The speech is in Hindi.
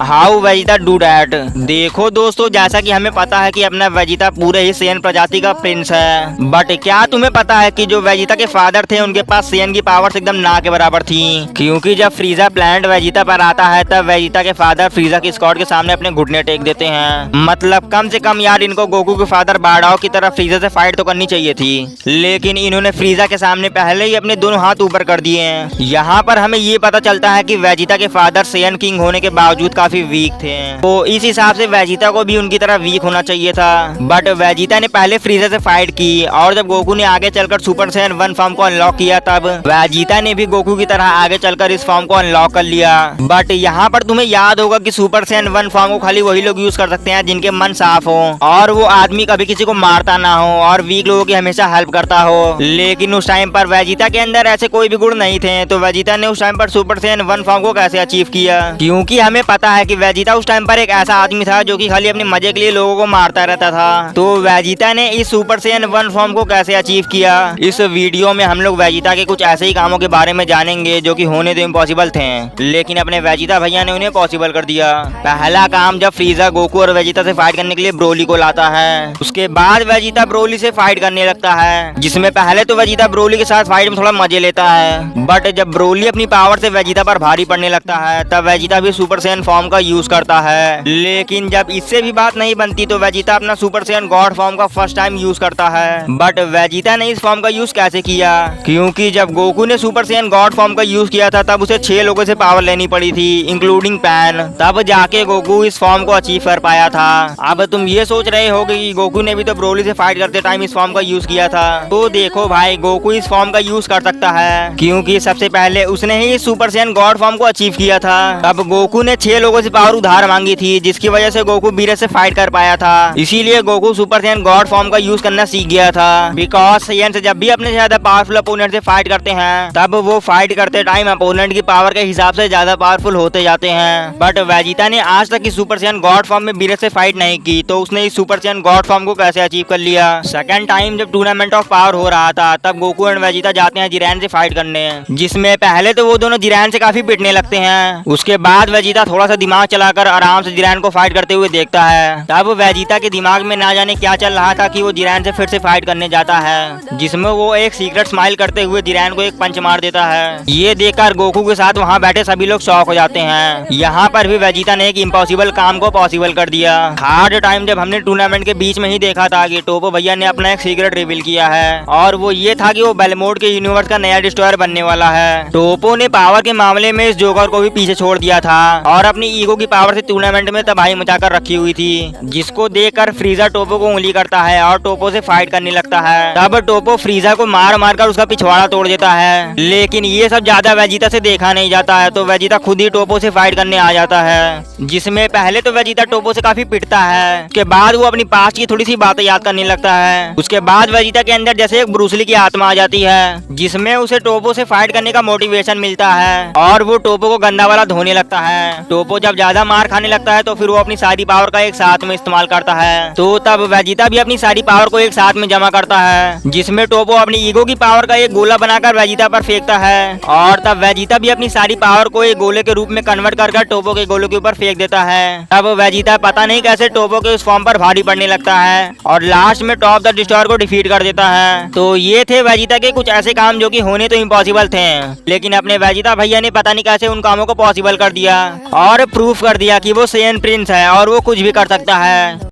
How Vegeta do that. देखो दोस्तों, जैसा कि हमें पता है कि अपना वेजिटा पूरे ही सेन प्रजाति का प्रिंस है, बट क्या तुम्हें पता है कि जो वेजिटा के फादर थे उनके पास सेन की पावर्स एकदम ना के बराबर थी। क्योंकि जब फ्रीजा प्लांट वेजिटा पर आता है तब वेजिटा के फादर फ्रीजा की स्क्वाड के सामने अपने घुटने टेक देते हैं। मतलब कम से कम यार इनको गोकू के फादर बारडाओ की तरफ फ्रीजा से फाइट तो करनी चाहिए थी, लेकिन इन्होंने फ्रीजा के सामने पहले ही अपने दोनों हाथ ऊपर कर दिए हैं। यहाँ पर हमें ये पता चलता है कि वेजिटा के फादर सेन किंग होने के बावजूद काफी वीक थे, तो इस हिसाब से वेजिटा को भी उनकी तरह वीक होना चाहिए था। बट वेजिटा ने पहले फ्रीजा से फाइट की और जब गोकू ने आगे चलकर सुपर सैयन 1 फॉर्म को अनलॉक किया तब वेजिटा ने भी गोकू की तरह आगे चलकर इस फॉर्म को अनलॉक कर लिया। बट यहाँ पर तुम्हें याद होगा कि सुपर सैयन 1 फॉर्म को खाली वही लोग यूज कर सकते हैं जिनके मन साफ हो और वो आदमी कभी किसी को मारता ना हो और वीक लोगों की हमेशा हेल्प करता हो। लेकिन उस टाइम पर वेजिटा के अंदर ऐसे कोई भी गुण नहीं थे, तो वेजिटा ने उस टाइम पर सुपर सैयन 1 फॉर्म को कैसे अचीव किया? क्योंकि हमें पता है कि वेजिटा उस टाइम पर एक ऐसा आदमी था जो कि खाली अपने मजे के लिए लोगों को मारता रहता था। तो वेजिटा ने इस सुपर सैयन 1 फॉर्म को कैसे अचीव किया? इस वीडियो में हम लोग वेजिटा के कुछ ऐसे ही कामों के बारे में जानेंगे जो कि होने तो इम्पॉसिबल थे, लेकिन अपने वेजिटा भैया ने उन्हें पॉसिबल कर दिया। पहला काम, जब फ्रीजा गोकू और वेजिटा से फाइट करने के लिए ब्रोली को लाता है, उसके बाद वेजिटा ब्रोली से फाइट करने लगता है, जिसमें पहले तो वेजिटा ब्रोली के साथ फाइट में थोड़ा मजे लेता है, बट जब ब्रोली अपनी पावर से वेजिटा पर भारी पड़ने लगता है तब वेजिटा भी सुपर सैयन फॉर्म का यूज करता है। लेकिन जब इससे भी बात नहीं बनती तो वेजिटा अपना सुपर सैयन गॉड फॉर्म का फर्स्ट टाइम यूज करता है। बट वेजिटा ने इस फॉर्म का यूज कैसे किया? क्योंकि जब गोकू ने सुपर सैयन गॉड फॉर्म का यूज किया था तब उसे 6 लोगों से पावर लेनी पड़ी थी, इंक्लूडिंग पैन, तब जाके गोकू इस फॉर्म को अचीव कर पाया था। अब तुम ये सोच रहे होगे कि गोकू ने भी तो ब्रोली से फाइट करते टाइम इस फॉर्म का यूज किया था, तो देखो भाई, गोकू इस फॉर्म का यूज कर सकता है क्योंकि सबसे पहले उसने ही सुपर सैयन गॉड फॉर्म को अचीव किया था। अब गोकू ने 6 लोगों से पावर उधार मांगी थी, जिसकी वजह से गोकू बीरे से फाइट कर पाया था। इसीलिए Goku super Saiyan God form का यूज करना सीख गया था। बिकॉज सैयन से जब भी अपने ज्यादा पावरफुल अपोनेंट से फाइट करते हैं तब वो फाइट करते टाइम अपोनेंट की पावर के हिसाब से ज्यादा पावरफुल होते जाते हैं। बट वेजिटा ने आज तक इस सुपर सैयन गॉड फॉर्म में बीरे से फाइट नहीं की, तो उसने इस सुपर सैयन गॉड फॉर्म को कैसे अचीव कर लिया? सेकंड टाइम जब टूर्नामेंट ऑफ पावर हो रहा था तब गोकू एंड वेजिटा जाते हैं जिरैन से फाइट करने, जिसमें पहले तो वो दोनों जिरैन से काफी पिटने लगते हैं। उसके बाद वेजिटा थोड़ा सा दिमाग चलाकर आराम से जिरैन को फाइट करते हुए देखता है। तब वेजिटा के दिमाग में ना जाने क्या चल रहा था कि वो जिरैन से फिर से फाइट करने जाता है, जिसमें वो एक सीक्रेट स्माइल करते हुए जिरैन को एक पंच मार देता है। ये देखकर गोकू के साथ वहाँ बैठे सभी लोग शॉक हो जाते हैं। यहाँ पर भी वेजिटा ने एक इम्पॉसिबल काम को पॉसिबल कर दिया। हार्ड टाइम जब हमने टूर्नामेंट के बीच में ही देखा था कि टोपो भैया ने अपना एक सीक्रेट रिवील किया है, और वो ये था कि वो बेलमोड के यूनिवर्स का नया डिस्ट्रॉयर बनने वाला है। टोपो ने पावर के मामले में इस जोकर को भी पीछे छोड़ दिया था और अपनी ईगो की पावर से टूर्नामेंट में तबाही मचाकर रखी हुई थी, जिसको देखकर फ्रीजा टोपो को उंगली करता है और टोपो से फाइट करने लगता है। तब टोपो फ्रीजा को मार मार कर उसका पिछवाड़ा तोड़ देता है, लेकिन ये सब ज्यादा वेजिटा से देखा नहीं जाता है, तो वेजिटा खुद ही टोपो से फाइट करने आ जाता है, जिसमें पहले तो वेजिटा टोपो से काफी पिटता है। उसके बाद वो अपनी पास्ट की थोड़ी सी बातें याद करने लगता है। उसके बाद वेजिटा के अंदर जैसे एक ब्रूसली की आत्मा आ जाती है, जिसमें उसे टोपो से फाइट करने का मोटिवेशन मिलता है और वो टोपो को गंदा वाला धोने लगता है। टोपो जब ज्यादा मार खाने लगता है तो फिर वो अपनी सारी पावर का एक साथ में इस्तेमाल करता है, तो तब वेजिटा भी अपनी सारी पावर को एक साथ में जमा करता है, जिसमें टोपो अपनी ईगो की पावर का एक गोला बनाकर वेजिटा पर फेंकता है, और तब वेजिटा भी अपनी सारी पावर को एक गोले के रूप में कन्वर्ट कर टोपो के गोले के ऊपर फेंक देता है। तब वेजिटा पता नहीं कैसे टोपो के उस फॉर्म पर भारी पड़ने लगता है और लास्ट में टॉप द डिस्ट्रॉयर को डिफीट कर देता है। तो ये थे वेजिटा के कुछ ऐसे काम जो कि होने तो इम्पॉसिबल थे, लेकिन अपने वेजिटा भैया ने पता नहीं कैसे उन कामों को पॉसिबल कर दिया और प्रूफ कर दिया कि वो सैयन प्रिंस है और वो कुछ भी कर सकता है।